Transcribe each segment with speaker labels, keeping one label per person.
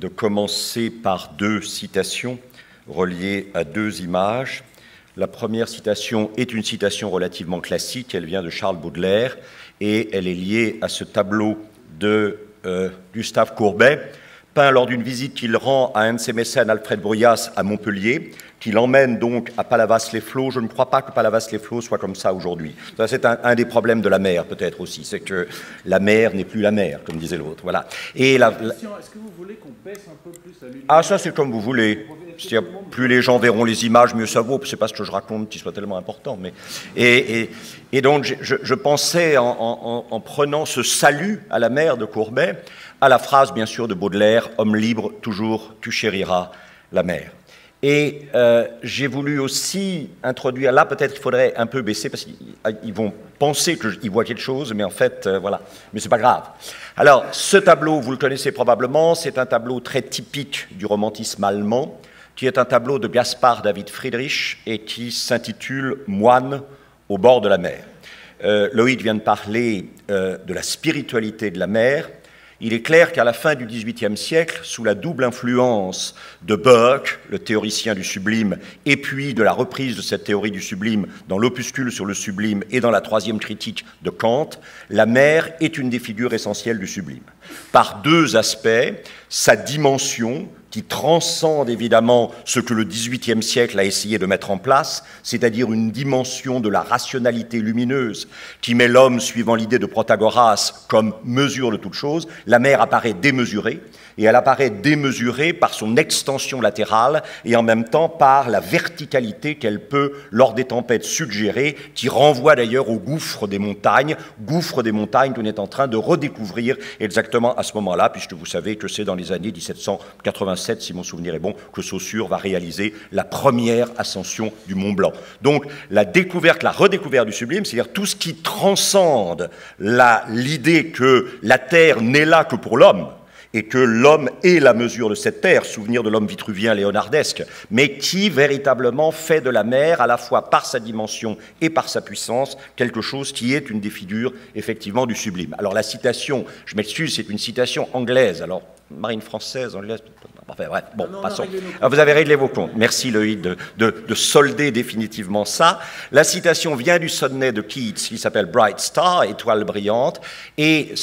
Speaker 1: de commencer par deux citations reliées à deux images. La première citation est une citation relativement classique, elle vient de Charles Baudelaire et elle est liée à ce tableau de Gustave Courbet, peint lors d'une visite qu'il rend à un de ses mécènes, Alfred Bruyas, à Montpellier, qui l'emmène donc à Palavas-les-Flots. Je ne crois pas que Palavas-les-Flots soit comme ça aujourd'hui. Ça, c'est un des problèmes de la mer, peut-être aussi, c'est que la mer n'est plus la mer, comme disait l'autre. Voilà. Et
Speaker 2: est-ce que vous voulez qu'on baisse un peu plus la lumière?
Speaker 1: Ah, ça, c'est comme vous voulez. Plus les gens verront les images, mieux ça vaut. C'est pas ce que je raconte qui soit tellement important. Mais... Et donc, je pensais, en prenant ce salut à la mer de Courbet, à la phrase, bien sûr, de Baudelaire, « Homme libre, toujours tu chériras la mer ». Et j'ai voulu aussi introduire, là peut-être il faudrait un peu baisser, parce qu'ils vont penser qu'ils voient quelque chose, mais en fait, voilà, mais c'est pas grave. Alors, ce tableau, vous le connaissez probablement, c'est un tableau très typique du romantisme allemand, qui est un tableau de Gaspard David Friedrich et qui s'intitule « Moine au bord de la mer ». Loïc vient de parler de la spiritualité de la mer. Il est clair qu'à la fin du XVIIIe siècle, sous la double influence de Burke, le théoricien du sublime, et puis de la reprise de cette théorie du sublime dans l'opuscule sur le sublime et dans la troisième critique de Kant, la mer est une des figures essentielles du sublime. Par deux aspects, sa dimension, qui transcende évidemment ce que le XVIIIe siècle a essayé de mettre en place, c'est-à-dire une dimension de la rationalité lumineuse qui met l'homme, suivant l'idée de Protagoras, comme mesure de toute chose. La mer apparaît démesurée, et elle apparaît démesurée par son extension latérale et en même temps par la verticalité qu'elle peut, lors des tempêtes, suggérer, qui renvoie d'ailleurs au gouffre des montagnes qu'on est en train de redécouvrir exactement à ce moment-là, puisque vous savez que c'est dans les années 1787, si mon souvenir est bon, que Saussure va réaliser la première ascension du Mont Blanc. Donc la découverte, la redécouverte du sublime, c'est-à-dire tout ce qui transcende l'idée que la Terre n'est là que pour l'homme, et que l'homme est la mesure de cette terre, souvenir de l'homme vitruvien léonardesque, mais qui véritablement fait de la mer, à la fois par sa dimension et par sa puissance, quelque chose qui est une des figures, effectivement, du sublime. Alors la citation, je m'excuse, c'est une citation anglaise, alors marine française, anglaise... Enfin bref, bon, passons. Vous avez réglé vos comptes. Merci Loïc de solder définitivement ça. La citation vient du sonnet de Keats qui s'appelle Bright Star, étoile brillante, et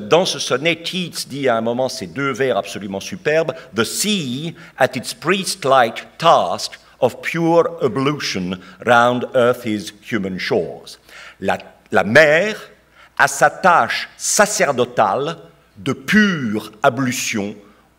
Speaker 1: dans ce sonnet, Keats dit à un moment ces deux vers absolument superbes, « The sea, at its priest-like task of pure ablution round earth's human shores ». La mer a sa tâche sacerdotale de pure ablution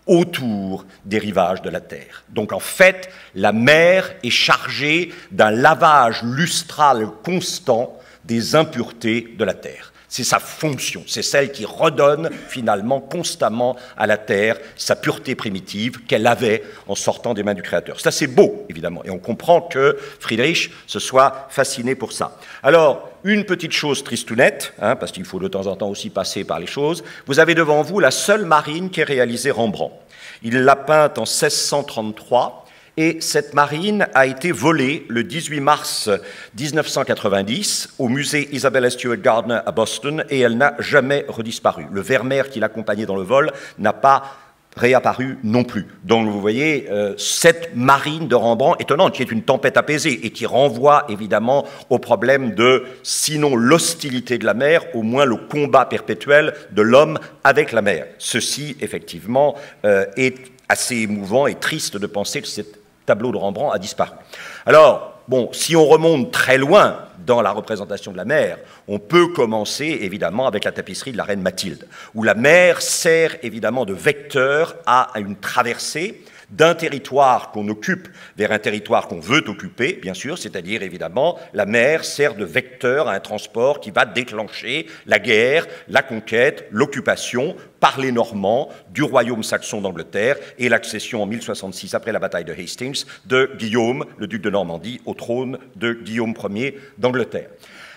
Speaker 1: autour des rivages de la Terre. Donc en fait, la mer est chargée d'un lavage lustral constant des impuretés de la Terre. C'est sa fonction, c'est celle qui redonne finalement constamment à la Terre sa pureté primitive qu'elle avait en sortant des mains du Créateur. C'est assez beau, évidemment, et on comprend que Friedrich se soit fasciné pour ça. Alors, une petite chose tristounette, parce qu'il faut de temps en temps aussi passer par les choses, vous avez devant vous la seule marine qu'ait réalisée Rembrandt. Il l'a peinte en 1633, et cette marine a été volée le 18 mars 1990 au musée Isabella Stewart Gardner à Boston, et elle n'a jamais redisparu. Le Vermeer qui l'accompagnait dans le vol n'a pas réapparu non plus. Donc vous voyez, cette marine de Rembrandt étonnante, qui est une tempête apaisée et qui renvoie évidemment au problème de, sinon l'hostilité de la mer, au moins le combat perpétuel de l'homme avec la mer. Ceci, effectivement, est assez émouvant et triste de penser que ce tableau de Rembrandt a disparu. Alors, bon, si on remonte très loin dans la représentation de la mer, on peut commencer évidemment avec la tapisserie de la reine Mathilde, où la mer sert évidemment de vecteur à une traversée d'un territoire qu'on occupe vers un territoire qu'on veut occuper, bien sûr, c'est-à-dire évidemment la mer sert de vecteur à un transport qui va déclencher la guerre, la conquête, l'occupation par les Normands du royaume saxon d'Angleterre et l'accession en 1066, après la bataille de Hastings, de Guillaume, le duc de Normandie, au trône de Guillaume Ier d'Angleterre.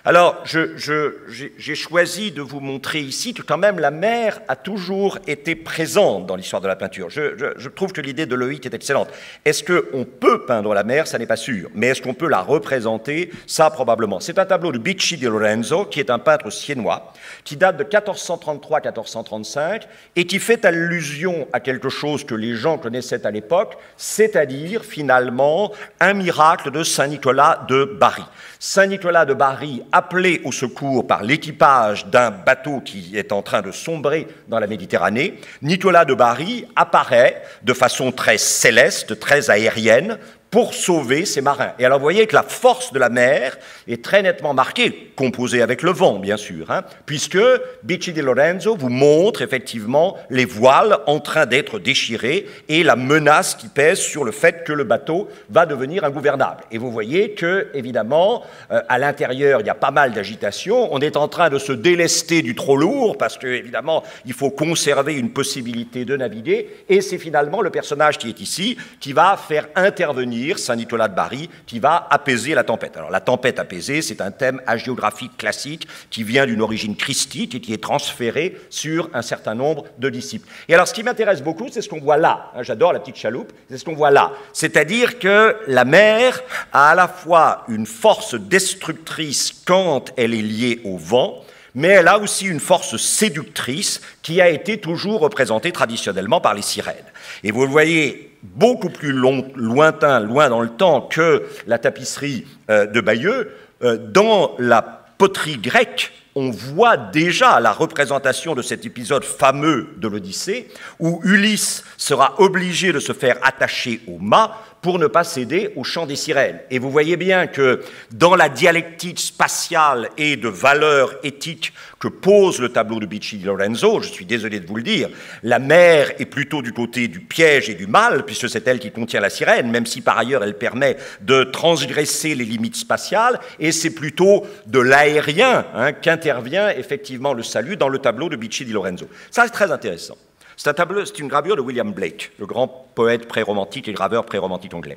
Speaker 1: Alors, j'ai choisi de vous montrer ici que quand même la mer a toujours été présente dans l'histoire de la peinture. Je trouve que l'idée de Loïc est excellente. Est-ce qu'on peut peindre la mer? Ça n'est pas sûr. Mais est-ce qu'on peut la représenter? Ça, probablement. C'est un tableau de Bicci di Lorenzo, qui est un peintre siennois, qui date de 1433-1435 et qui fait allusion à quelque chose que les gens connaissaient à l'époque, c'est-à-dire, finalement, un miracle de Saint-Nicolas de Bari. Saint-Nicolas de Bari, appelé au secours par l'équipage d'un bateau qui est en train de sombrer dans la Méditerranée, Nicolas de Bari apparaît de façon très céleste, très aérienne, pour sauver ses marins. Et alors vous voyez que la force de la mer est très nettement marquée, composée avec le vent, bien sûr, puisque Bicci di Lorenzo vous montre effectivement les voiles en train d'être déchirées et la menace qui pèse sur le fait que le bateau va devenir ingouvernable. Et vous voyez que, évidemment, à l'intérieur, il y a pas mal d'agitation. On est en train de se délester du trop lourd, parce que, évidemment, il faut conserver une possibilité de naviguer. Et c'est finalement le personnage qui est ici qui va faire intervenir Saint-Nicolas de Bari, qui va apaiser la tempête. Alors la tempête apaisée, c'est un thème hagiographique classique qui vient d'une origine christique et qui est transféré sur un certain nombre de disciples. Et alors ce qui m'intéresse beaucoup, c'est ce qu'on voit là. J'adore la petite chaloupe, c'est ce qu'on voit là. C'est-à-dire que la mer a à la fois une force destructrice quand elle est liée au vent, mais elle a aussi une force séductrice qui a été toujours représentée traditionnellement par les sirènes. Et vous le voyez beaucoup plus lointain, loin dans le temps que la tapisserie de Bayeux, dans la poterie grecque, on voit déjà la représentation de cet épisode fameux de l'Odyssée, où Ulysse sera obligé de se faire attacher au mât pour ne pas céder au chant des sirènes. Et vous voyez bien que dans la dialectique spatiale et de valeur éthique que pose le tableau de Bicci di Lorenzo, je suis désolé de vous le dire, la mer est plutôt du côté du piège et du mal, puisque c'est elle qui contient la sirène, même si par ailleurs elle permet de transgresser les limites spatiales, et c'est plutôt de l'aérien qu'intervient effectivement le salut dans le tableau de Bicci di Lorenzo. Ça, c'est très intéressant. C'est une gravure de William Blake, le grand poète pré-romantique et graveur pré-romantique anglais,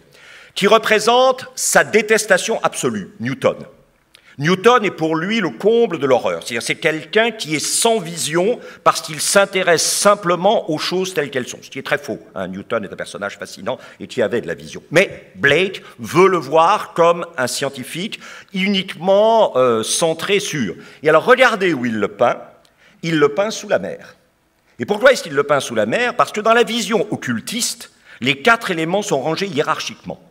Speaker 1: qui représente sa détestation absolue, Newton. Newton est pour lui le comble de l'horreur, c'est-à-dire c'est quelqu'un qui est sans vision parce qu'il s'intéresse simplement aux choses telles qu'elles sont, ce qui est très faux. Newton est un personnage fascinant et qui avait de la vision. Mais Blake veut le voir comme un scientifique uniquement centré sur. Et alors regardez où il le peint sous la mer. Et pourquoi est-ce qu'il le peint sous la mer? Parce que dans la vision occultiste, les 4 éléments sont rangés hiérarchiquement.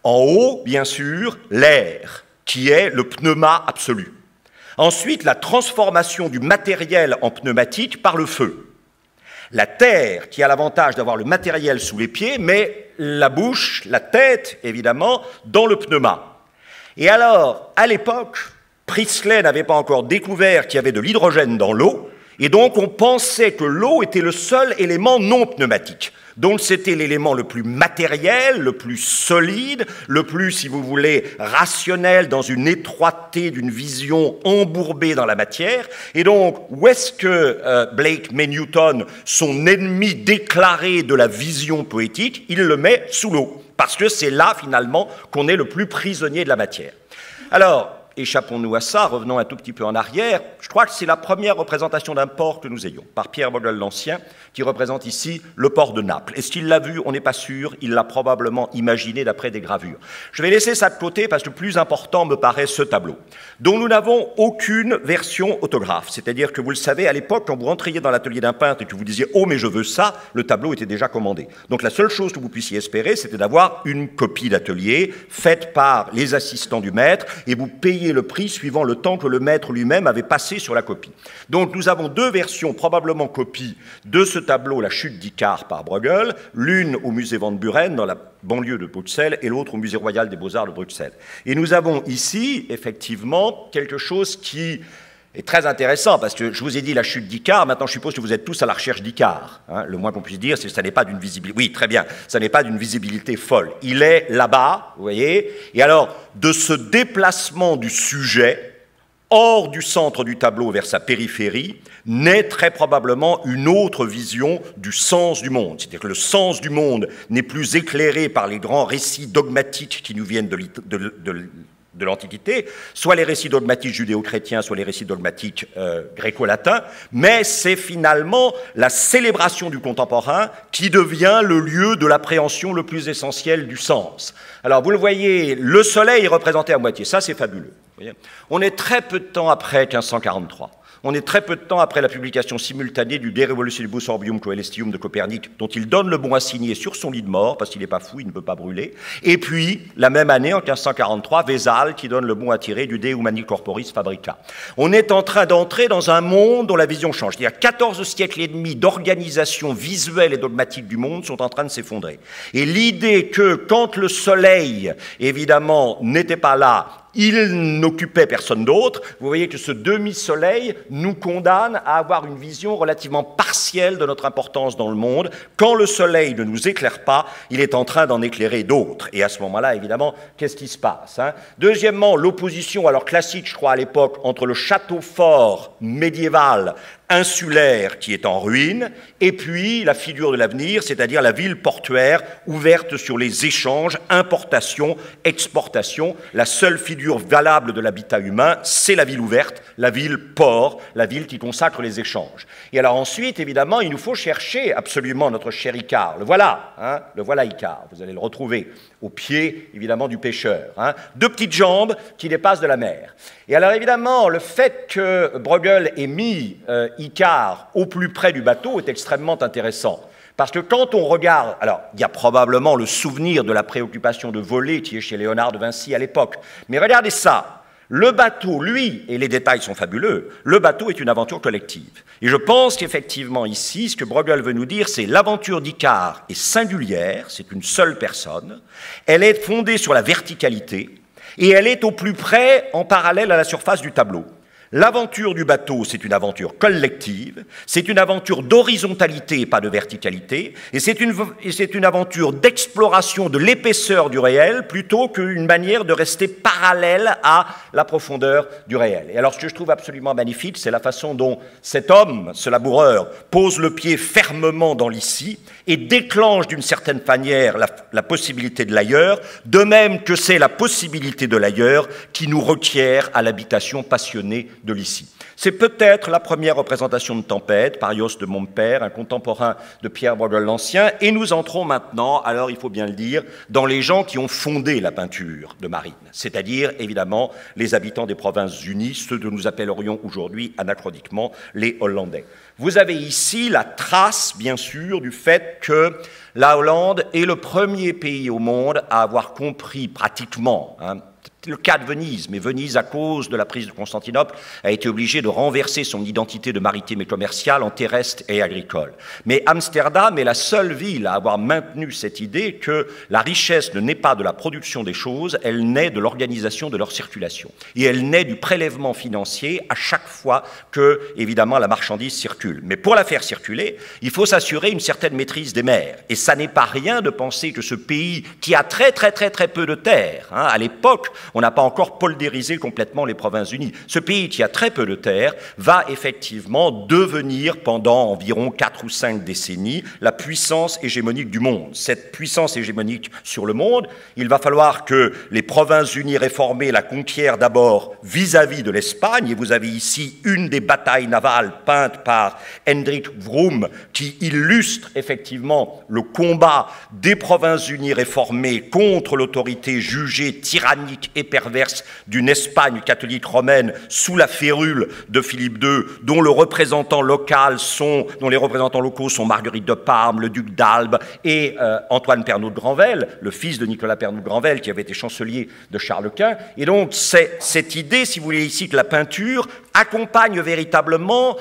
Speaker 1: En haut, bien sûr, l'air, qui est le pneuma absolu. Ensuite, la transformation du matériel en pneumatique par le feu. La terre, qui a l'avantage d'avoir le matériel sous les pieds, mais la bouche, la tête, évidemment, dans le pneuma. Et alors, à l'époque, Priestley n'avait pas encore découvert qu'il y avait de l'hydrogène dans l'eau, et donc on pensait que l'eau était le seul élément non pneumatique. Donc c'était l'élément le plus matériel, le plus solide, le plus, si vous voulez, rationnel dans une étroiteté d'une vision embourbée dans la matière. Et donc, où est-ce que Blake met Newton, son ennemi déclaré de la vision poétique? Il le met sous l'eau, parce que c'est là, finalement, qu'on est le plus prisonnier de la matière. Alors, échappons-nous à ça, revenons un tout petit peu en arrière. Je crois que c'est la première représentation d'un port que nous ayons, par Pierre Vogel l'Ancien, qui représente ici le port de Naples. Est-ce qu'il l'a vu? On n'est pas sûr. Il l'a probablement imaginé d'après des gravures. Je vais laisser ça de côté parce que le plus important me paraît ce tableau, dont nous n'avons aucune version autographe. C'est-à-dire que vous le savez, à l'époque, quand vous rentriez dans l'atelier d'un peintre et que vous disiez « Oh, mais je veux ça », le tableau était déjà commandé. Donc la seule chose que vous puissiez espérer, c'était d'avoir une copie d'atelier faite par les assistants du maître et vous payez le prix suivant le temps que le maître lui-même avait passé sur la copie. Donc nous avons 2 versions, probablement copies, de ce tableau, La chute d'Icare par Bruegel, l'une au musée Van Buren, dans la banlieue de Bruxelles, et l'autre au musée royal des Beaux-Arts de Bruxelles. Et nous avons ici, effectivement, quelque chose qui est très intéressant, parce que je vous ai dit la chute d'Icare, maintenant je suppose que vous êtes tous à la recherche d'Icare. Le moins qu'on puisse dire, c'est que ça n'est pas d'une visibilité... Oui, très bien, ça n'est pas d'une visibilité folle. Il est là-bas, vous voyez, et alors, de ce déplacement du sujet, hors du centre du tableau vers sa périphérie, naît très probablement une autre vision du sens du monde. C'est-à-dire que le sens du monde n'est plus éclairé par les grands récits dogmatiques qui nous viennent de de l'Antiquité, soit les récits dogmatiques judéo-chrétiens, soit les récits dogmatiques gréco-latins, mais c'est finalement la célébration du contemporain qui devient le lieu de l'appréhension le plus essentiel du sens. Alors vous le voyez, le soleil est représenté à moitié, ça c'est fabuleux. Vous voyez, on est très peu de temps après 1543. On est très peu de temps après la publication simultanée du De Revolutionibus Orbium Coelestium de Copernic, dont il donne le bon à signer sur son lit de mort, parce qu'il n'est pas fou, il ne peut pas brûler. Et puis, la même année, en 1543, Vézal, qui donne le bon à tirer du De Humani Corporis Fabrica. On est en train d'entrer dans un monde dont la vision change. C'est-à-dire 14 siècles et demi d'organisation visuelle et dogmatique du monde sont en train de s'effondrer. Et l'idée que, quand le soleil, évidemment, n'était pas là, il n'occupait personne d'autre. Vous voyez que ce demi-soleil nous condamne à avoir une vision relativement partielle de notre importance dans le monde. Quand le soleil ne nous éclaire pas, il est en train d'en éclairer d'autres. Et à ce moment-là, évidemment, qu'est-ce qui se passe, hein? Deuxièmement, l'opposition, alors classique, je crois, à l'époque, entre le château fort médiéval insulaire qui est en ruine, et puis la figure de l'avenir, c'est-à-dire la ville portuaire ouverte sur les échanges, importations, exportations. La seule figure valable de l'habitat humain, c'est la ville ouverte, la ville port, la ville qui consacre les échanges. Et alors ensuite, évidemment, il nous faut chercher absolument notre cher Icare. Le voilà, hein, le voilà Icare. Vous allez le retrouver au pied, évidemment, du pêcheur. Hein. Deux petites jambes qui dépassent de la mer. Et alors, évidemment, le fait que Bruegel ait mis Icare au plus près du bateau est extrêmement intéressant. Parce que quand on regarde, alors il y a probablement le souvenir de la préoccupation de voler qui est chez Léonard de Vinci à l'époque, mais regardez ça, le bateau, lui, et les détails sont fabuleux, le bateau est une aventure collective. Et je pense qu'effectivement ici, ce que Bruegel veut nous dire, c'est l'aventure d'Icare est singulière, c'est une seule personne, elle est fondée sur la verticalité, et elle est au plus près en parallèle à la surface du tableau. L'aventure du bateau, c'est une aventure collective, c'est une aventure d'horizontalité et pas de verticalité, et c'est une aventure d'exploration de l'épaisseur du réel plutôt qu'une manière de rester parallèle à la profondeur du réel. Et alors ce que je trouve absolument magnifique, c'est la façon dont cet homme, ce laboureur, pose le pied fermement dans l'ici et déclenche d'une certaine manière la possibilité de l'ailleurs, de même que c'est la possibilité de l'ailleurs qui nous requiert à l'habitation passionnée de l'ici. C'est peut-être la première représentation de tempête, Parios de Montpère, un contemporain de Pierre Bruegel l'Ancien, et nous entrons maintenant, alors il faut bien le dire, dans les gens qui ont fondé la peinture de marine, c'est-à-dire évidemment les habitants des Provinces-Unies, ceux que nous appellerions aujourd'hui anachroniquement les Hollandais. Vous avez ici la trace, bien sûr, du fait que la Hollande est le premier pays au monde à avoir compris pratiquement, le cas de Venise, mais Venise, à cause de la prise de Constantinople, a été obligée de renverser son identité de maritime et commerciale en terrestre et agricole. Mais Amsterdam est la seule ville à avoir maintenu cette idée que la richesse ne naît pas de la production des choses, elle naît de l'organisation de leur circulation. Et elle naît du prélèvement financier à chaque fois que, évidemment, la marchandise circule. Mais pour la faire circuler, il faut s'assurer une certaine maîtrise des mers. Et ça n'est pas rien de penser que ce pays, qui a très peu de terres, à l'époque, on n'a pas encore poldérisé complètement les Provinces-Unies. Ce pays qui a très peu de terre va effectivement devenir pendant environ 4 ou 5 décennies la puissance hégémonique du monde. Cette puissance hégémonique sur le monde, il va falloir que les Provinces-Unies réformées la conquièrent d'abord vis-à-vis de l'Espagne. Et vous avez ici une des batailles navales peintes par Hendrik Vroom qui illustre effectivement le combat des Provinces-Unies réformées contre l'autorité jugée tyrannique et perverse d'une Espagne catholique romaine sous la férule de Philippe II, dont les représentants locaux sont Marguerite de Parme, le duc d'Albe et Antoine Pernaut de Granvelle, le fils de Nicolas Pernaut de Granvelle, qui avait été chancelier de Charles Quint. Et donc, c'est cette idée, si vous voulez, ici, que la peinture accompagne véritablement,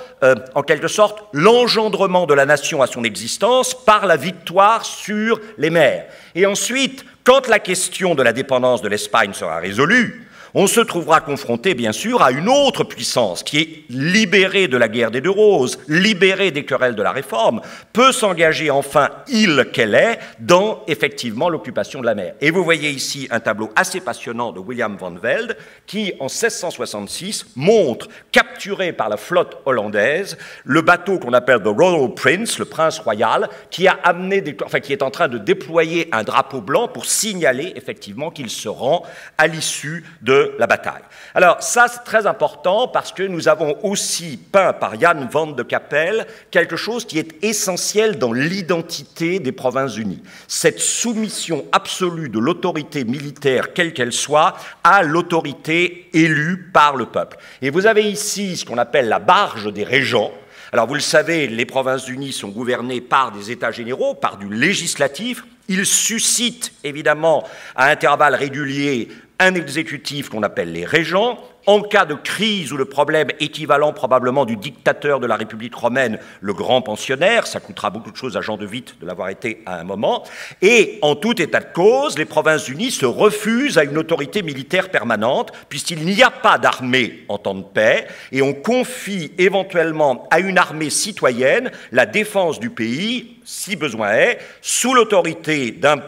Speaker 1: en quelque sorte, l'engendrement de la nation à son existence par la victoire sur les mers. Et ensuite, quand la question de la dépendance de l'Espagne sera résolue, on se trouvera confronté, bien sûr, à une autre puissance qui est libérée de la guerre des Deux Roses, libérée des querelles de la Réforme, peut s'engager enfin, île qu'elle est, dans, effectivement, l'occupation de la mer. Et vous voyez ici un tableau assez passionnant de William van Velde, qui, en 1666, montre, capturé par la flotte hollandaise, le bateau qu'on appelle The Royal Prince, le prince royal, qui est en train de déployer un drapeau blanc pour signaler, effectivement, qu'il se rend à l'issue de de la bataille. Alors ça, c'est très important parce que nous avons aussi peint par Jan van de Cappel quelque chose qui est essentiel dans l'identité des Provinces-Unies. Cette soumission absolue de l'autorité militaire, quelle qu'elle soit, à l'autorité élue par le peuple. Et vous avez ici ce qu'on appelle la barge des régents. Alors vous le savez, les Provinces-Unies sont gouvernées par des États généraux, par du législatif. Ils suscitent évidemment à intervalles réguliers un exécutif qu'on appelle les régents. En cas de crise ou de problème équivalent probablement du dictateur de la République romaine, le grand pensionnaire, ça coûtera beaucoup de choses à Jean de Witt de l'avoir été à un moment, et en tout état de cause, les Provinces-Unies se refusent à une autorité militaire permanente, puisqu'il n'y a pas d'armée en temps de paix, et on confie éventuellement à une armée citoyenne la défense du pays, si besoin est, sous l'autorité d'un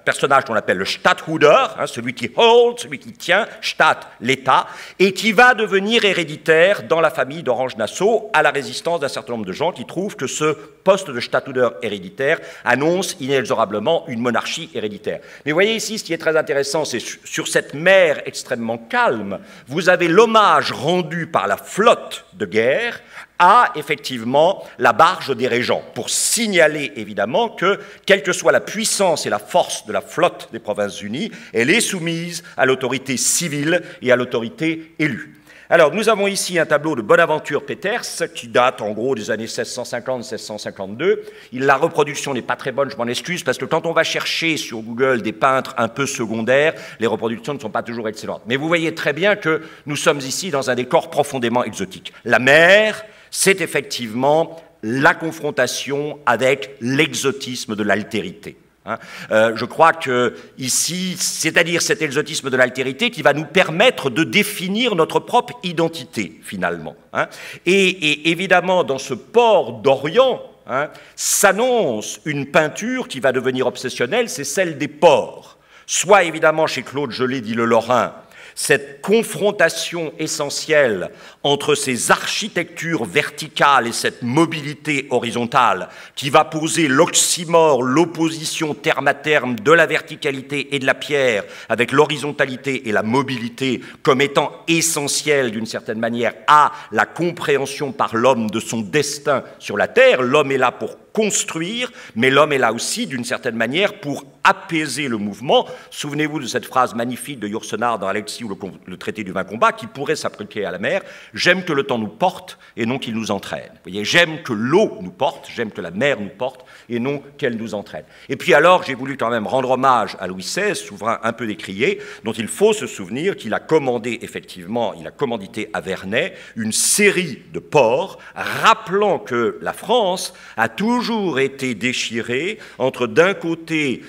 Speaker 1: personnage qu'on appelle le Stadthuder, celui qui hold, celui qui tient, Stadt, l'État, et qui va devenir héréditaire dans la famille d'Orange-Nassau à la résistance d'un certain nombre de gens qui trouvent que ce poste de Stadthuder héréditaire annonce inexorablement une monarchie héréditaire. Mais vous voyez ici, ce qui est très intéressant, c'est sur cette mer extrêmement calme, vous avez l'hommage rendu par la flotte de guerre à, effectivement, la barge des régents, pour signaler, évidemment, que, quelle que soit la puissance et la force de la flotte des Provinces-Unies, elle est soumise à l'autorité civile et à l'autorité élue. Alors, nous avons ici un tableau de Bonaventure Peters, qui date, en gros, des années 1650-1652. La reproduction n'est pas très bonne, je m'en excuse, parce que quand on va chercher sur Google des peintres un peu secondaires, les reproductions ne sont pas toujours excellentes. Mais vous voyez très bien que nous sommes ici dans un décor profondément exotique. La mer, c'est effectivement la confrontation avec l'exotisme de l'altérité. Je crois que ici, c'est-à-dire cet exotisme de l'altérité qui va nous permettre de définir notre propre identité, finalement. Et évidemment, dans ce port d'Orient, s'annonce une peinture qui va devenir obsessionnelle, c'est celle des ports. Soit évidemment chez Claude Gelée, dit le Lorrain, cette confrontation essentielle entre ces architectures verticales et cette mobilité horizontale qui va poser l'oxymore, l'opposition terme à terme de la verticalité et de la pierre avec l'horizontalité et la mobilité comme étant essentielles d'une certaine manière à la compréhension par l'homme de son destin sur la terre. L'homme est là pour construire, mais l'homme est là aussi, d'une certaine manière, pour apaiser le mouvement. Souvenez-vous de cette phrase magnifique de Yourcenar dans Alexis ou le traité du 20 combats, qui pourrait s'appliquer à la mer. J'aime que le temps nous porte et non qu'il nous entraîne. Vous voyez, j'aime que l'eau nous porte, j'aime que la mer nous porte et non qu'elle nous entraîne. Et puis alors, j'ai voulu quand même rendre hommage à Louis XVI, souverain un peu décrié, dont il faut se souvenir qu'il a commandé, effectivement, il a commandité à Vernet une série de ports, rappelant que la France a toujours été déchirée entre d'un côté,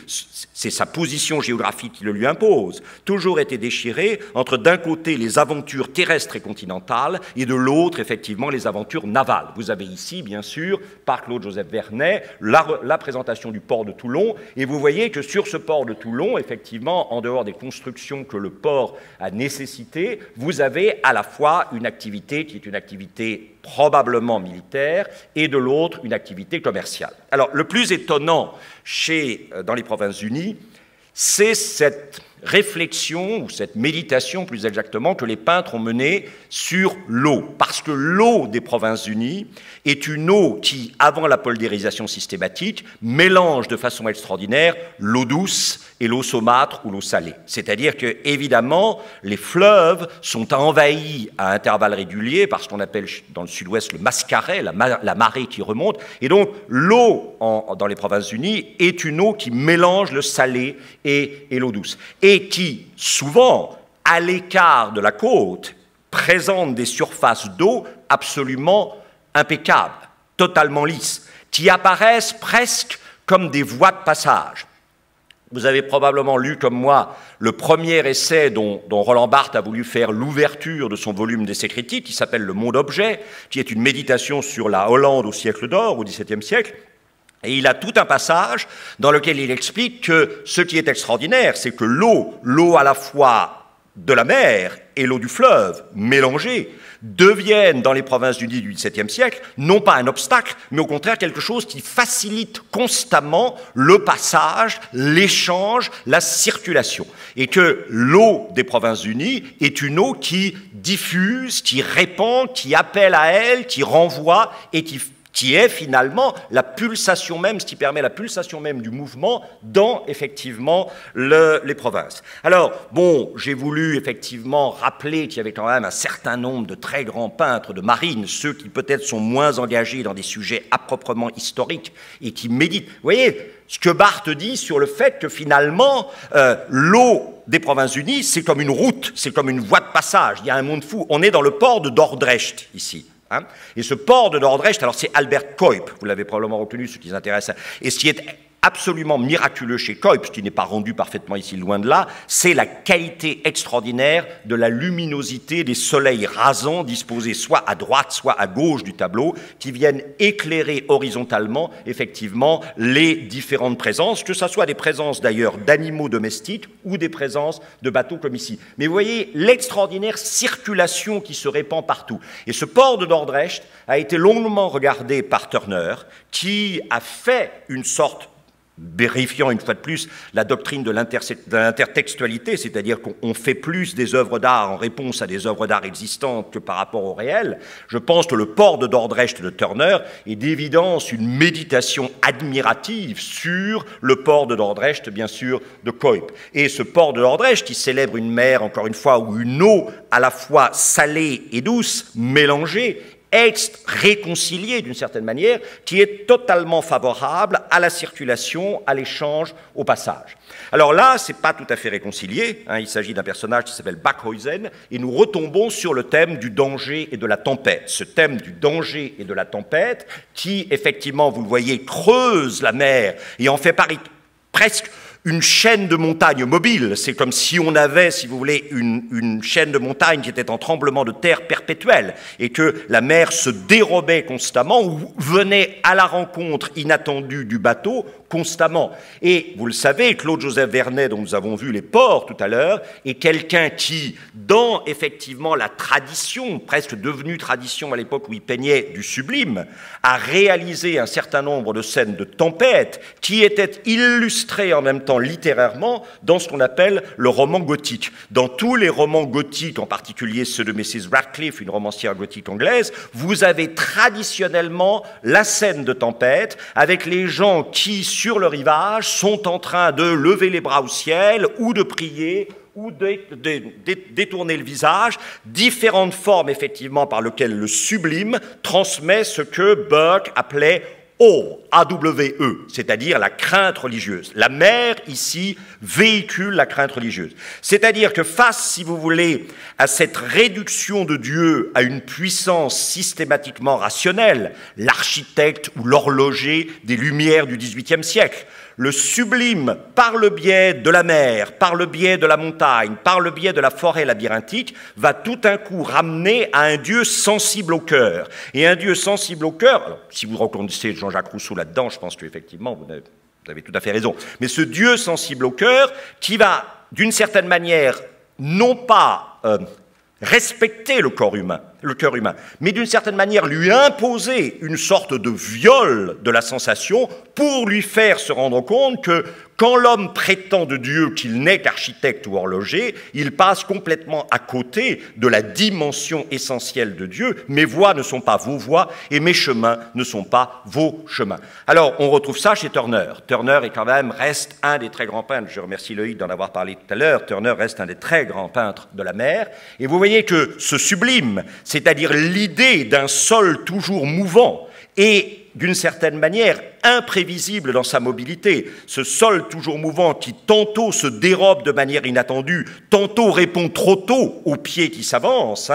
Speaker 1: c'est sa position géographique qui le lui impose, toujours été déchirée entre d'un côté les aventures terrestres et continentales et de l'autre, effectivement, les aventures navales. Vous avez ici, bien sûr, par Claude-Joseph Vernet, la présentation du port de Toulon, et vous voyez que sur ce port de Toulon, effectivement, en dehors des constructions que le port a nécessitées, vous avez à la fois une activité qui est une activité probablement militaire, et de l'autre, une activité commerciale. Alors, le plus étonnant dans les Provinces-Unies, c'est cette réflexion, ou cette méditation plus exactement, que les peintres ont menée sur l'eau. Parce que l'eau des Provinces-Unies est une eau qui, avant la poldérisation systématique, mélange de façon extraordinaire l'eau douce et l'eau saumâtre ou l'eau salée. C'est-à-dire que, évidemment, les fleuves sont envahis à intervalles réguliers par ce qu'on appelle dans le sud-ouest le mascaret, la marée qui remonte. Et donc, l'eau dans les Provinces-Unies est une eau qui mélange le salé et l'eau douce. Et qui, souvent, à l'écart de la côte, présente des surfaces d'eau absolument impeccables, totalement lisses, qui apparaissent presque comme des voies de passage. Vous avez probablement lu, comme moi, le premier essai dont Roland Barthes a voulu faire l'ouverture de son volume d'essais critiques, qui s'appelle « Le monde-objet », qui est une méditation sur la Hollande au siècle d'or, au XVIIe siècle. Et il a tout un passage dans lequel il explique que ce qui est extraordinaire, c'est que l'eau à la fois de la mer et l'eau du fleuve, mélangées, deviennent, dans les Provinces-Unies du XVIIe siècle, non pas un obstacle, mais au contraire quelque chose qui facilite constamment le passage, l'échange, la circulation. Et que l'eau des Provinces-Unies est une eau qui diffuse, qui répand, qui appelle à elle, qui renvoie et qui est finalement la pulsation même, ce qui permet la pulsation même du mouvement dans, effectivement, les provinces. Alors, bon, j'ai voulu, effectivement, rappeler qu'il y avait quand même un certain nombre de très grands peintres de marine, ceux qui peut-être sont moins engagés dans des sujets à proprement historiques et qui méditent. Vous voyez ce que Barthes dit sur le fait que, finalement, l'eau des Provinces-Unies, c'est comme une route, c'est comme une voie de passage. Il y a un monde fou. On est dans le port de Dordrecht, ici. Et ce port de Dordrecht, alors c'est Albert Cuyp, vous l'avez probablement reconnu, ce qui s'intéresse, et ce qui est absolument miraculeux chez Cuyp, ce qui n'est pas rendu parfaitement ici, loin de là, c'est la qualité extraordinaire de la luminosité des soleils rasants disposés soit à droite, soit à gauche du tableau, qui viennent éclairer horizontalement, effectivement, les différentes présences, que ce soit des présences d'ailleurs d'animaux domestiques ou des présences de bateaux comme ici. Mais vous voyez l'extraordinaire circulation qui se répand partout. Et ce port de Dordrecht a été longuement regardé par Turner, qui a fait une sorte, vérifiant une fois de plus la doctrine de l'intertextualité, c'est-à-dire qu'on fait plus des œuvres d'art en réponse à des œuvres d'art existantes que par rapport au réel. Je pense que le port de Dordrecht de Turner est d'évidence une méditation admirative sur le port de Dordrecht, bien sûr, de Cuyp. Et ce port de Dordrecht qui célèbre une mer, encore une fois, où une eau à la fois salée et douce, mélangée, réconcilié d'une certaine manière, qui est totalement favorable à la circulation, à l'échange, au passage. Alors là, ce n'est pas tout à fait réconcilié, il s'agit d'un personnage qui s'appelle Backhuizen, et nous retombons sur le thème du danger et de la tempête. Ce thème du danger et de la tempête, qui, effectivement, vous le voyez, creuse la mer et en fait presque une chaîne de montagnes mobile. C'est comme si on avait, si vous voulez, une chaîne de montagnes qui était en tremblement de terre perpétuel et que la mer se dérobait constamment ou venait à la rencontre inattendue du bateau constamment. Et vous le savez, Claude-Joseph Vernet, dont nous avons vu les ports tout à l'heure, est quelqu'un qui, dans effectivement la tradition, presque devenue tradition à l'époque où il peignait du sublime, a réalisé un certain nombre de scènes de tempête qui étaient illustrées en même temps littérairement dans ce qu'on appelle le roman gothique. Dans tous les romans gothiques, en particulier ceux de Mrs. Radcliffe, une romancière gothique anglaise, vous avez traditionnellement la scène de tempête avec les gens qui, sur le rivage, sont en train de lever les bras au ciel ou de prier ou de détourner le visage, différentes formes effectivement par lesquelles le sublime transmet ce que Burke appelait A-W-E, c'est-à-dire la crainte religieuse. La mer, ici, véhicule la crainte religieuse. C'est-à-dire que face, si vous voulez, à cette réduction de Dieu à une puissance systématiquement rationnelle, l'architecte ou l'horloger des Lumières du XVIIIe siècle, le sublime, par le biais de la mer, par le biais de la montagne, par le biais de la forêt labyrinthique, va tout d'un coup ramener à un Dieu sensible au cœur. Et un Dieu sensible au cœur, alors, si vous reconnaissez Jean-Jacques Rousseau là-dedans, je pense qu'effectivement, vous avez tout à fait raison, mais ce Dieu sensible au cœur qui va, d'une certaine manière, non pas respecter le cœur humain, mais d'une certaine manière lui imposer une sorte de viol de la sensation pour lui faire se rendre compte que quand l'homme prétend de Dieu qu'il n'est qu'architecte ou horloger, il passe complètement à côté de la dimension essentielle de Dieu. Mes voies ne sont pas vos voies et mes chemins ne sont pas vos chemins. Alors, on retrouve ça chez Turner. Turner est quand même, reste un des très grands peintres. Je remercie Loïc d'en avoir parlé tout à l'heure. Turner reste un des très grands peintres de la mer. Et vous voyez que ce sublime, c'est-à-dire l'idée d'un sol toujours mouvant et d'une certaine manière imprévisible dans sa mobilité, ce sol toujours mouvant qui tantôt se dérobe de manière inattendue, tantôt répond trop tôt aux pieds qui s'avancent,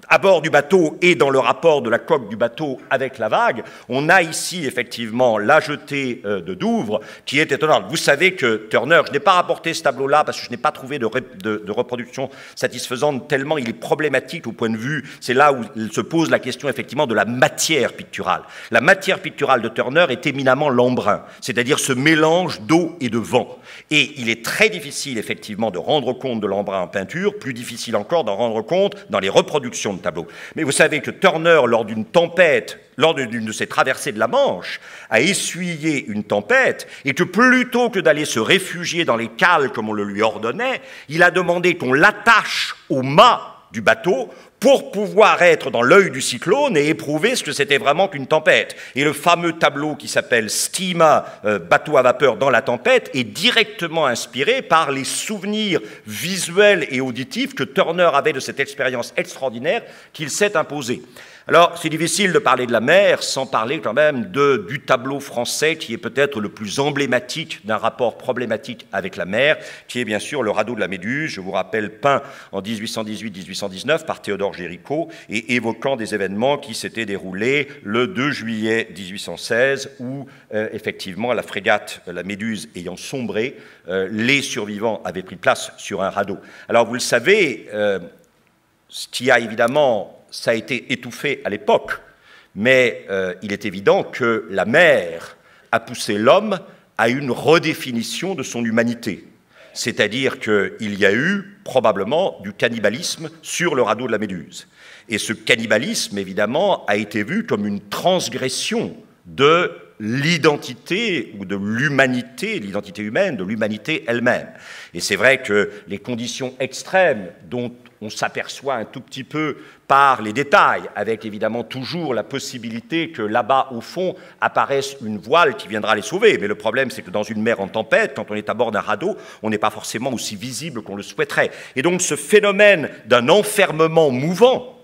Speaker 1: à bord du bateau et dans le rapport de la coque du bateau avec la vague, on a ici effectivement la jetée de Douvres qui est étonnante. Vous savez que Turner, je n'ai pas rapporté ce tableau-là parce que je n'ai pas trouvé de reproduction satisfaisante tellement il est problématique au point de vue, c'est là où il se pose la question effectivement de la matière picturale. La matière picturale de Turner est éminemment l'embrun, c'est-à-dire ce mélange d'eau et de vent. Et il est très difficile effectivement de rendre compte de l'embrun en peinture, plus difficile encore d'en rendre compte dans les reproductions de tableaux. Mais vous savez que Turner, lors d'une tempête, lors d'une de ses traversées de la Manche, a essuyé une tempête et que plutôt que d'aller se réfugier dans les cales comme on le lui ordonnait, il a demandé qu'on l'attache au mât du bateau pour pouvoir être dans l'œil du cyclone et éprouver ce que c'était vraiment qu'une tempête. Et le fameux tableau qui s'appelle Steamer, bateau à vapeur dans la tempête, est directement inspiré par les souvenirs visuels et auditifs que Turner avait de cette expérience extraordinaire qu'il s'est imposée. Alors, c'est difficile de parler de la mer sans parler quand même du tableau français qui est peut-être le plus emblématique d'un rapport problématique avec la mer, qui est bien sûr le radeau de la Méduse, je vous rappelle, peint en 1818-1819 par Théodore Géricault et évoquant des événements qui s'étaient déroulés le 2 juillet 1816 où, effectivement, la frégate, la Méduse ayant sombré, les survivants avaient pris place sur un radeau. Alors, vous le savez, ce qui a évidemment... Ça a été étouffé à l'époque, mais il est évident que la mer a poussé l'homme à une redéfinition de son humanité. C'est-à-dire qu'il y a eu probablement du cannibalisme sur le radeau de la Méduse. Et ce cannibalisme, évidemment, a été vu comme une transgression de l'identité ou de l'humanité, l'identité humaine, de l'humanité elle-même. Et c'est vrai que les conditions extrêmes dont on s'aperçoit un tout petit peu par les détails, avec évidemment toujours la possibilité que là-bas, au fond, apparaisse une voile qui viendra les sauver. Mais le problème, c'est que dans une mer en tempête, quand on est à bord d'un radeau, on n'est pas forcément aussi visible qu'on le souhaiterait. Et donc ce phénomène d'un enfermement mouvant,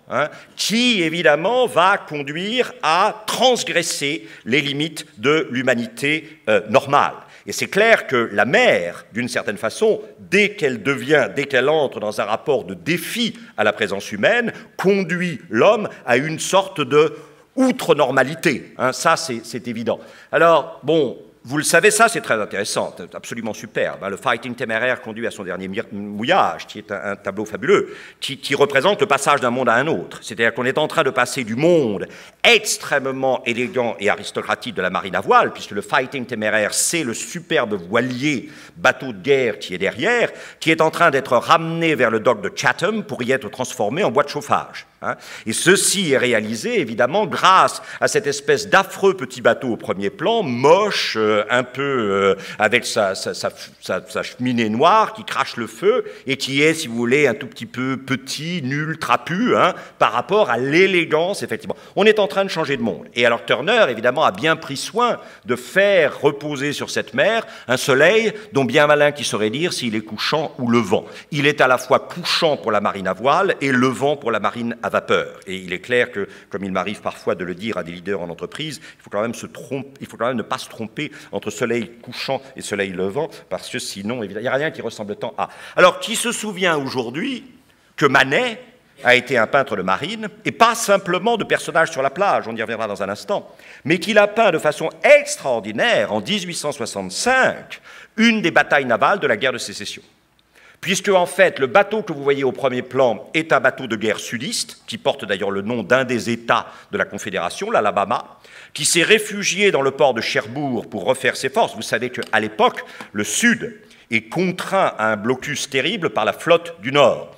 Speaker 1: qui, évidemment, va conduire à transgresser les limites de l'humanité normale. Et c'est clair que la mer, d'une certaine façon, dès qu'elle entre dans un rapport de défi à la présence humaine, conduit l'homme à une sorte de outre-normalité. Ça, c'est évident. Alors, bon... Vous le savez, ça c'est très intéressant, absolument superbe. Le Fighting Téméraire conduit à son dernier mouillage, qui est un tableau fabuleux, qui représente le passage d'un monde à un autre. C'est-à-dire qu'on est en train de passer du monde extrêmement élégant et aristocratique de la marine à voile, puisque le Fighting Téméraire, c'est le superbe voilier, bateau de guerre qui est derrière, qui est en train d'être ramené vers le dock de Chatham pour y être transformé en bois de chauffage. Et ceci est réalisé, évidemment, grâce à cette espèce d'affreux petit bateau au premier plan, moche, un peu avec sa cheminée noire qui crache le feu et qui est, si vous voulez, un tout petit peu petit, nul, trapu, par rapport à l'élégance, effectivement. On est en train de changer de monde. Et alors Turner, évidemment, a bien pris soin de faire reposer sur cette mer un soleil dont bien malin qui saurait dire s'il est couchant ou levant. Il est à la fois couchant pour la marine à voile et levant pour la marine à vapeur. Et il est clair que, comme il m'arrive parfois de le dire à des leaders en entreprise, il faut quand même ne pas se tromper entre soleil couchant et soleil levant, parce que sinon, il n'y a rien qui ressemble tant à... Alors, qui se souvient aujourd'hui que Manet a été un peintre de marine, et pas simplement de personnages sur la plage, on y reviendra dans un instant, mais qu'il a peint de façon extraordinaire, en 1865, une des batailles navales de la guerre de sécession. Puisque, en fait, le bateau que vous voyez au premier plan est un bateau de guerre sudiste, qui porte d'ailleurs le nom d'un des États de la Confédération, l'Alabama, qui s'est réfugié dans le port de Cherbourg pour refaire ses forces. Vous savez qu'à l'époque, le Sud est contraint à un blocus terrible par la flotte du Nord.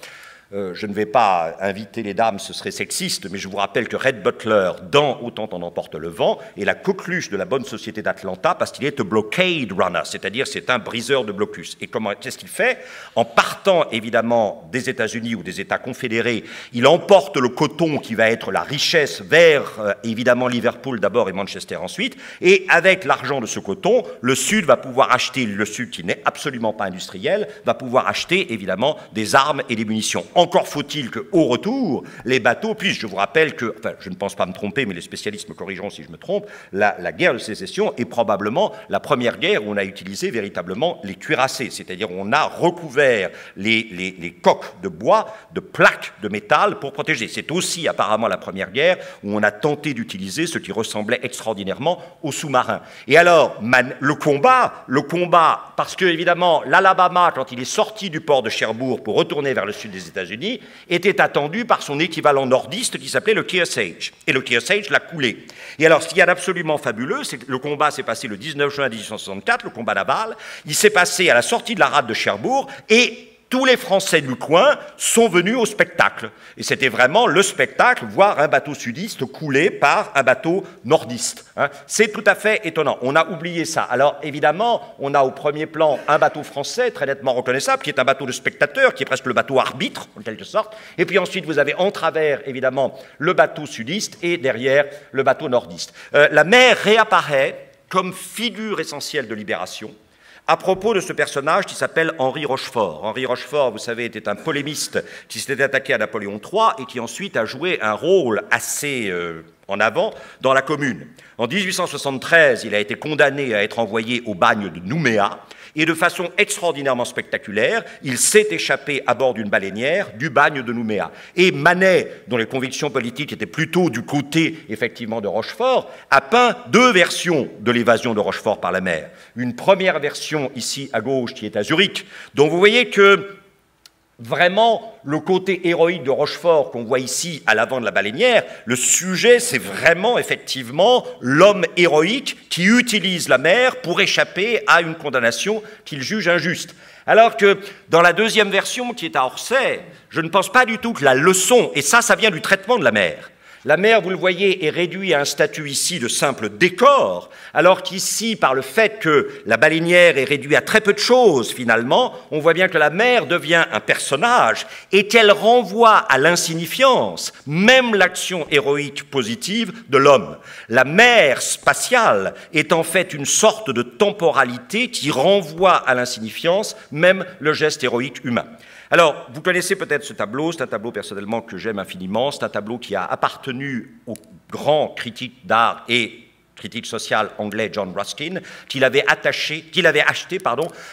Speaker 1: Je ne vais pas inviter les dames, ce serait sexiste, mais je vous rappelle que Red Butler, dans Autant en emporte le vent, est la coqueluche de la bonne société d'Atlanta parce qu'il est un blockade runner, c'est-à-dire c'est un briseur de blocus. Et qu'est-ce qu'il fait? En partant évidemment des États-Unis ou des États confédérés, il emporte le coton qui va être la richesse vers évidemment Liverpool d'abord et Manchester ensuite, et avec l'argent de ce coton, le Sud va pouvoir acheter, le Sud qui n'est absolument pas industriel, va pouvoir acheter évidemment des armes et des munitions. En encore faut-il qu'au retour, les bateaux puissent, je vous rappelle que, enfin, je ne pense pas me tromper, mais les spécialistes me corrigeront si je me trompe, la guerre de sécession est probablement la première guerre où on a utilisé véritablement les cuirassés, c'est-à-dire on a recouvert les coques de bois de plaques de métal pour protéger. C'est aussi apparemment la première guerre où on a tenté d'utiliser ce qui ressemblait extraordinairement aux sous-marins. Et alors, le combat, parce que évidemment, l'Alabama, quand il est sorti du port de Cherbourg pour retourner vers le sud des États-Unis, était attendu par son équivalent nordiste qui s'appelait le Kearsarge. Et le Kearsarge l'a coulé. Et alors, ce qu'il y a d'absolument fabuleux, c'est que le combat s'est passé le 19 juin 1864, le combat naval. Il s'est passé à la sortie de la rade de Cherbourg et tous les Français du coin sont venus au spectacle. Et c'était vraiment le spectacle, voir un bateau sudiste coulé par un bateau nordiste. Hein. C'est tout à fait étonnant. On a oublié ça. Alors, évidemment, on a au premier plan un bateau français très nettement reconnaissable, qui est un bateau de spectateurs, qui est presque le bateau arbitre, en quelque sorte. Et puis ensuite, vous avez en travers, évidemment, le bateau sudiste et derrière, le bateau nordiste. La mer réapparaît comme figure essentielle de libération à propos de ce personnage qui s'appelle Henri Rochefort. Henri Rochefort, vous savez, était un polémiste qui s'était attaqué à Napoléon III et qui ensuite a joué un rôle assez en avant dans la Commune. En 1873, il a été condamné à être envoyé au bagne de Nouméa et de façon extraordinairement spectaculaire, il s'est échappé à bord d'une baleinière du bagne de Nouméa. Et Manet, dont les convictions politiques étaient plutôt du côté, effectivement, de Rochefort, a peint deux versions de l'évasion de Rochefort par la mer. Une première version, ici à gauche, qui est à Zurich, dont vous voyez que vraiment, le côté héroïque de Rochefort qu'on voit ici à l'avant de la baleinière, le sujet, c'est vraiment, effectivement, l'homme héroïque qui utilise la mer pour échapper à une condamnation qu'il juge injuste. Alors que dans la deuxième version, qui est à Orsay, je ne pense pas du tout que la leçon, et ça vient du traitement de la mer. La mer, vous le voyez, est réduite à un statut ici de simple décor, alors qu'ici, par le fait que la baleinière est réduite à très peu de choses, finalement, on voit bien que la mer devient un personnage et qu'elle renvoie à l'insignifiance, même l'action héroïque positive de l'homme. La mer spatiale est en fait une sorte de temporalité qui renvoie à l'insignifiance, même le geste héroïque humain. Alors, vous connaissez peut-être ce tableau, c'est un tableau personnellement que j'aime infiniment, c'est un tableau qui a appartenu au grand critique d'art et critique social anglais John Ruskin, qu'il avait acheté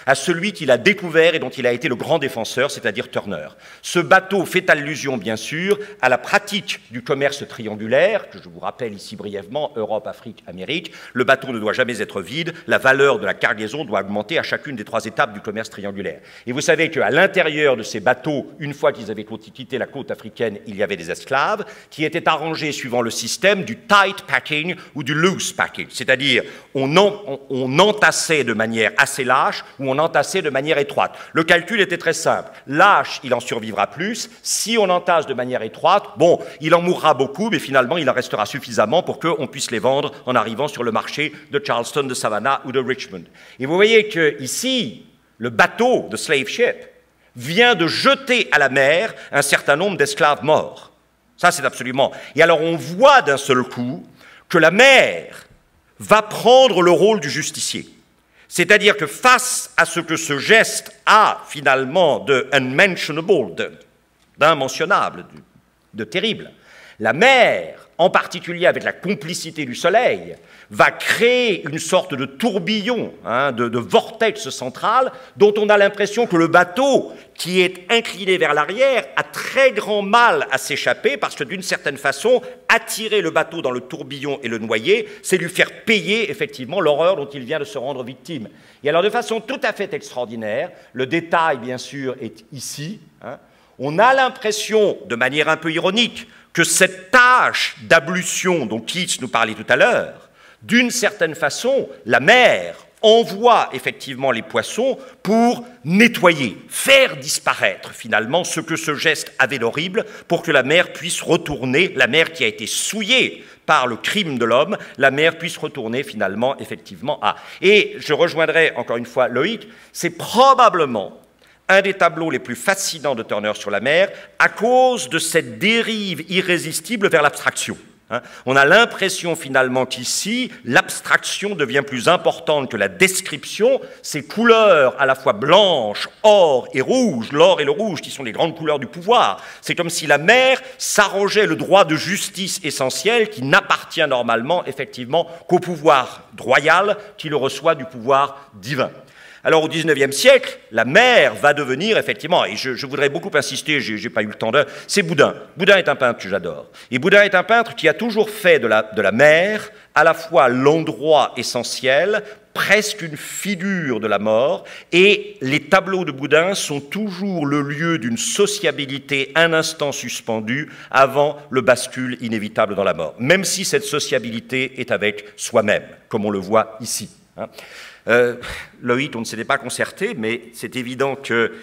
Speaker 1: à celui qu'il a découvert et dont il a été le grand défenseur, c'est-à-dire Turner. Ce bateau fait allusion, bien sûr, à la pratique du commerce triangulaire, que je vous rappelle ici brièvement, Europe, Afrique, Amérique. Le bateau ne doit jamais être vide, la valeur de la cargaison doit augmenter à chacune des trois étapes du commerce triangulaire. Et vous savez qu'à l'intérieur de ces bateaux, une fois qu'ils avaient quitté la côte africaine, il y avait des esclaves qui étaient arrangés suivant le système du tight packing ou du loose packing, c'est-à-dire on entassait de manière assez lâche ou on entassait de manière étroite. Le calcul était très simple. Lâche, il en survivra plus. Si on entasse de manière étroite, bon, il en mourra beaucoup, mais finalement, il en restera suffisamment pour qu'on puisse les vendre en arrivant sur le marché de Charleston, de Savannah ou de Richmond. Et vous voyez qu'ici, le bateau de slave ship vient de jeter à la mer un certain nombre d'esclaves morts. Ça, c'est absolument... Et alors, on voit d'un seul coup que la mer va prendre le rôle du justicier. C'est-à-dire que face à ce que ce geste a finalement de unmentionable, d'immensionnable, de terrible, la mer, en particulier avec la complicité du soleil, va créer une sorte de tourbillon, de vortex central, dont on a l'impression que le bateau, qui est incliné vers l'arrière, a très grand mal à s'échapper, parce que d'une certaine façon, attirer le bateau dans le tourbillon et le noyer, c'est lui faire payer effectivement l'horreur dont il vient de se rendre victime. Et alors de façon tout à fait extraordinaire, le détail bien sûr est ici, on a l'impression, de manière un peu ironique, que cette tâche d'ablution dont Keats nous parlait tout à l'heure, d'une certaine façon, la mer envoie effectivement les poissons pour nettoyer, faire disparaître finalement ce que ce geste avait d'horrible pour que la mer puisse retourner, la mer qui a été souillée par le crime de l'homme, la mer puisse retourner finalement effectivement à... Et je rejoindrai encore une fois Loïc, c'est probablement un des tableaux les plus fascinants de Turner sur la mer à cause de cette dérive irrésistible vers l'abstraction. On a l'impression finalement qu'ici, l'abstraction devient plus importante que la description. Ces couleurs à la fois blanches, or et rouge, l'or et le rouge qui sont les grandes couleurs du pouvoir, c'est comme si la mer s'arrogeait le droit de justice essentiel qui n'appartient normalement effectivement qu'au pouvoir royal qui le reçoit du pouvoir divin. Alors au XIXe siècle, la mer va devenir effectivement, et je voudrais beaucoup insister, j'ai pas eu le temps de, c'est Boudin. Boudin est un peintre que j'adore. Et Boudin est un peintre qui a toujours fait de la mer à la fois l'endroit essentiel, presque une figure de la mort, et les tableaux de Boudin sont toujours le lieu d'une sociabilité un instant suspendue avant le bascule inévitable dans la mort, même si cette sociabilité est avec soi-même, comme on le voit ici. Loïc, on ne s'était pas concerté, mais c'est évident que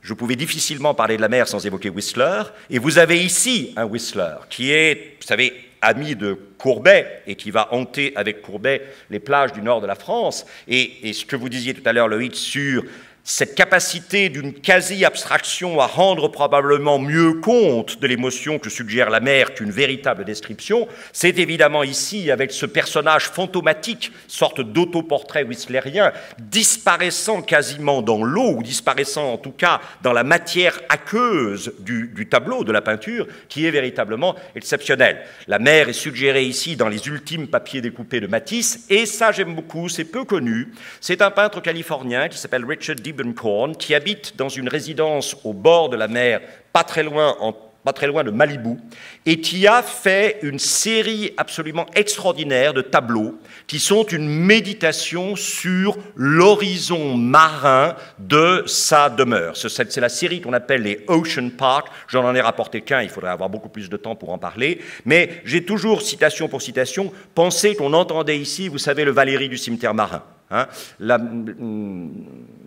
Speaker 1: je pouvais difficilement parler de la mer sans évoquer Whistler, et vous avez ici un Whistler qui est, vous savez, ami de Courbet et qui va hanter avec Courbet les plages du nord de la France, et ce que vous disiez tout à l'heure, Loïc, sur cette capacité d'une quasi-abstraction à rendre probablement mieux compte de l'émotion que suggère la mer qu'une véritable description, c'est évidemment ici, avec ce personnage fantomatique, sorte d'autoportrait whistlerien, disparaissant quasiment dans l'eau, ou disparaissant en tout cas dans la matière aqueuse du tableau, de la peinture, qui est véritablement exceptionnel. La mer est suggérée ici dans les ultimes papiers découpés de Matisse, et ça j'aime beaucoup, c'est peu connu. C'est un peintre californien qui s'appelle Richard Diebenkorn, qui habite dans une résidence au bord de la mer, pas très loin de Malibu, et qui a fait une série absolument extraordinaire de tableaux qui sont une méditation sur l'horizon marin de sa demeure. C'est la série qu'on appelle les Ocean Park. J'en ai rapporté qu'un, il faudrait avoir beaucoup plus de temps pour en parler, mais j'ai toujours, citation pour citation, pensé qu'on entendait ici, vous savez, le Valéry du cimetière marin.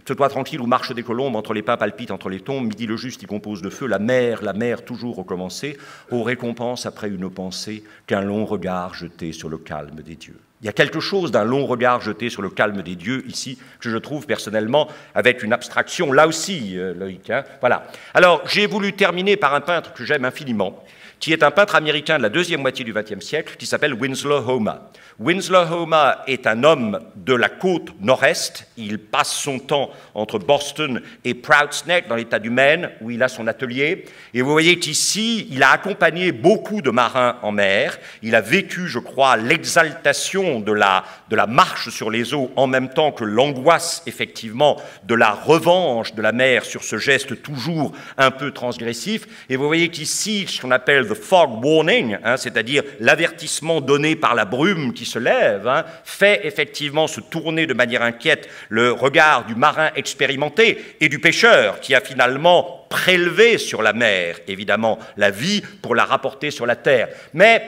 Speaker 1: Ce toit tranquille où marchent des colombes, entre les pins palpitent, entre les tombes, midi le juste y compose de feu, la mer toujours recommencée, aux récompenses après une pensée qu'un long regard jeté sur le calme des dieux. Il y a quelque chose d'un long regard jeté sur le calme des dieux ici que je trouve personnellement avec une abstraction, là aussi, Loïc. Voilà. Alors, j'ai voulu terminer par un peintre que j'aime infiniment, qui est un peintre américain de la deuxième moitié du XXe siècle, qui s'appelle Winslow Homer. Winslow Homer est un homme de la côte nord-est. Il passe son temps entre Boston et Prouts Neck, dans l'État du Maine, où il a son atelier. Et vous voyez qu'ici, il a accompagné beaucoup de marins en mer. Il a vécu, je crois, l'exaltation de la marche sur les eaux, en même temps que l'angoisse, effectivement, de la revanche de la mer sur ce geste toujours un peu transgressif. Et vous voyez qu'ici, ce qu'on appelle the fog warning, c'est-à-dire l'avertissement donné par la brume qui se lève, fait effectivement se tourner de manière inquiète le regard du marin expérimenté et du pêcheur qui a finalement prélevé sur la mer, évidemment, la vie pour la rapporter sur la terre. Mais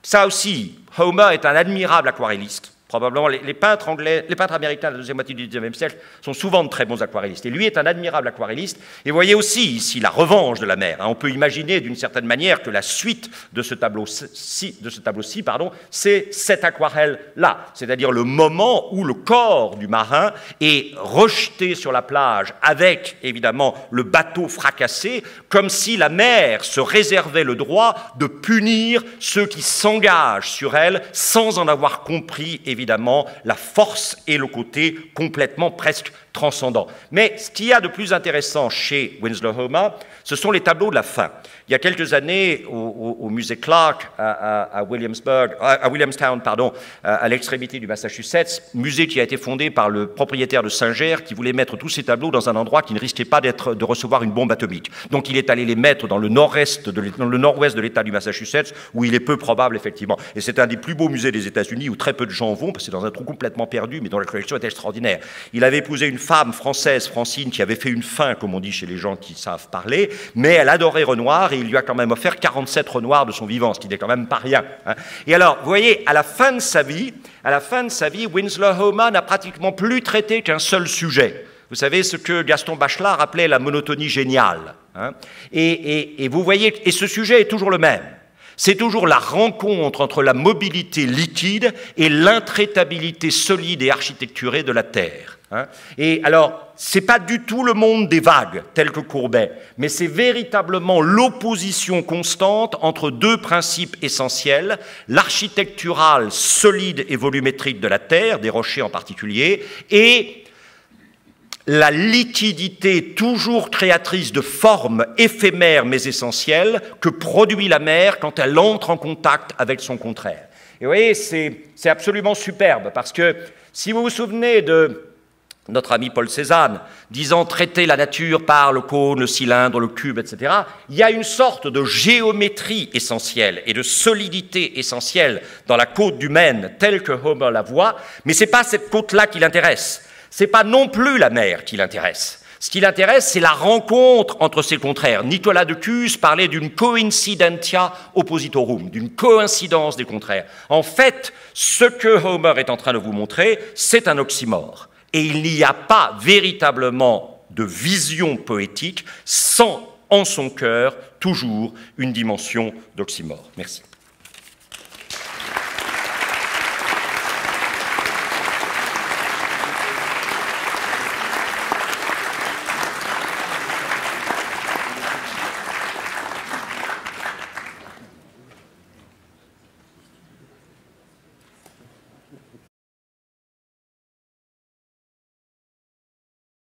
Speaker 1: ça aussi, Homer est un admirable aquarelliste. Probablement, les peintres anglais, les peintres américains de la deuxième moitié du XIXe siècle sont souvent de très bons aquarellistes. Et lui est un admirable aquarelliste. Et vous voyez aussi ici la revanche de la mer. On peut imaginer d'une certaine manière que la suite de ce tableau-ci, c'est cette aquarelle-là. C'est-à-dire le moment où le corps du marin est rejeté sur la plage avec, évidemment, le bateau fracassé, comme si la mer se réservait le droit de punir ceux qui s'engagent sur elle sans en avoir compris, évidemment, la force et le côté complètement presque transcendant. Mais ce qu'il y a de plus intéressant chez Winslow Homer, ce sont les tableaux de la fin. Il y a quelques années, au musée Clark à Williamstown, à l'extrémité du Massachusetts, musée qui a été fondé par le propriétaire de Singer, qui voulait mettre tous ces tableaux dans un endroit qui ne risquait pas de recevoir une bombe atomique. Donc il est allé les mettre dans le nord-ouest de l'État du Massachusetts, où il est peu probable, effectivement. Et c'est un des plus beaux musées des États-Unis, où très peu de gens vont, parce que c'est dans un trou complètement perdu, mais dont la collection est extraordinaire. Il avait épousé une femme française, Francine, qui avait fait une fin, comme on dit chez les gens qui savent parler, mais elle adorait Renoir, et il lui a quand même offert 47 Renoirs de son vivant, ce qui n'est quand même pas rien. Et alors, vous voyez, à la fin de sa vie, Winslow Homer n'a pratiquement plus traité qu'un seul sujet. Vous savez ce que Gaston Bachelard appelait la monotonie géniale. Et vous voyez, et ce sujet est toujours le même. C'est toujours la rencontre entre la mobilité liquide et l'intraitabilité solide et architecturée de la Terre. Hein. Et alors, ce n'est pas du tout le monde des vagues, tel que Courbet, mais c'est véritablement l'opposition constante entre deux principes essentiels, l'architecturale solide et volumétrique de la Terre, des rochers en particulier, et la liquidité toujours créatrice de formes éphémères mais essentielles que produit la mer quand elle entre en contact avec son contraire. Et vous voyez, c'est absolument superbe, parce que si vous vous souvenez de notre ami Paul Cézanne, disant traiter la nature par le cône, le cylindre, le cube, etc., il y a une sorte de géométrie essentielle et de solidité essentielle dans la côte du Maine, telle que Homer la voit, mais ce n'est pas cette côte-là qui l'intéresse. Ce n'est pas non plus la mer qui l'intéresse. Ce qui l'intéresse, c'est la rencontre entre ces contraires. Nicolas de Cuse parlait d'une coincidentia oppositorum, d'une coïncidence des contraires. En fait, ce que Homer est en train de vous montrer, c'est un oxymore. Et il n'y a pas véritablement de vision poétique sans, en son cœur, toujours une dimension d'oxymore. Merci.